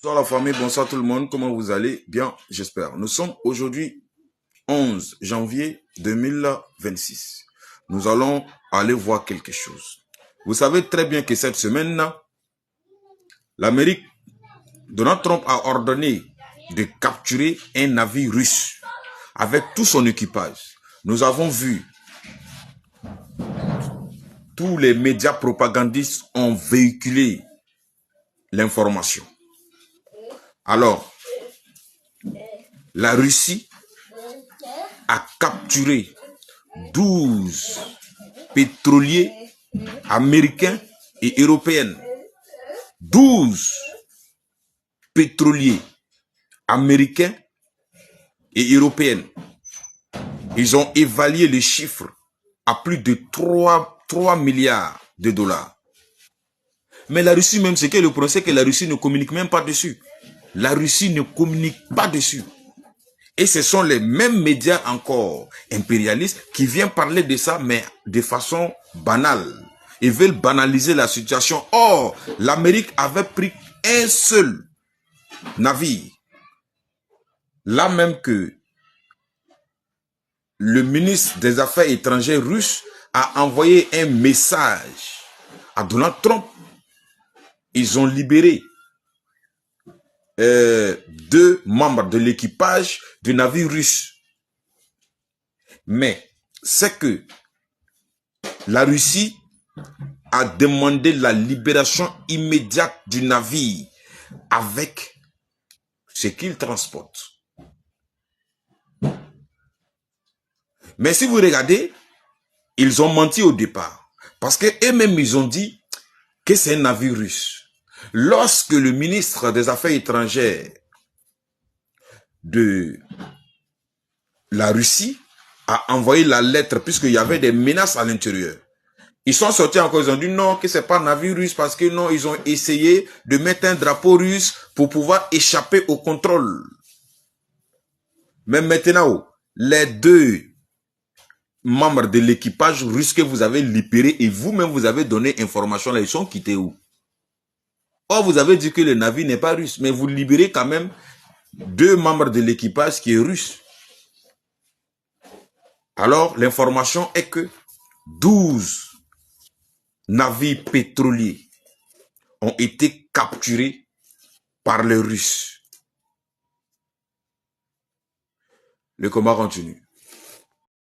Bonsoir la famille, bonsoir tout le monde, comment vous allez? Bien, j'espère. Nous sommes aujourd'hui 11 janvier 2026. Nous allons aller voir quelque chose. Vous savez très bien que cette semaine-là, l'Amérique, Donald Trump a ordonné de capturer un navire russe avec tout son équipage. Nous avons vu, tous les médias propagandistes ont véhiculé l'information. Alors, la Russie a capturé 12 pétroliers américains et européens. 12 pétroliers américains et européens. Ils ont évalué les chiffres à plus de 3 milliards de dollars. Mais la Russie même, ce qu'elle le procès, que la Russie ne communique même pas dessus. La Russie ne communique pas dessus. Et ce sont les mêmes médias encore impérialistes qui viennent parler de ça, mais de façon banale. Ils veulent banaliser la situation. Or, l'Amérique avait pris un seul navire. Là même que le ministre des Affaires étrangères russe a envoyé un message à Donald Trump. Ils ont libéré 2 membres de l'équipage du navire russe. Mais c'est que la Russie a demandé la libération immédiate du navire avec ce qu'il transporte. Mais si vous regardez, ils ont menti au départ. Parce qu'eux-mêmes, ils ont dit que c'est un navire russe. Lorsque le ministre des Affaires étrangères de la Russie a envoyé la lettre, puisqu'il y avait des menaces à l'intérieur, ils sont sortis encore, ils ont dit non, que c'est pas un navire russe, parce que non, ils ont essayé de mettre un drapeau russe pour pouvoir échapper au contrôle. Mais maintenant, les 2 membres de l'équipage russe que vous avez libérés et vous-même vous avez donné information là, ils sont quittés où? Or, vous avez dit que le navire n'est pas russe, mais vous libérez quand même 2 membres de l'équipage qui est russe. Alors, l'information est que 12 navires pétroliers ont été capturés par les Russes. Le combat continue.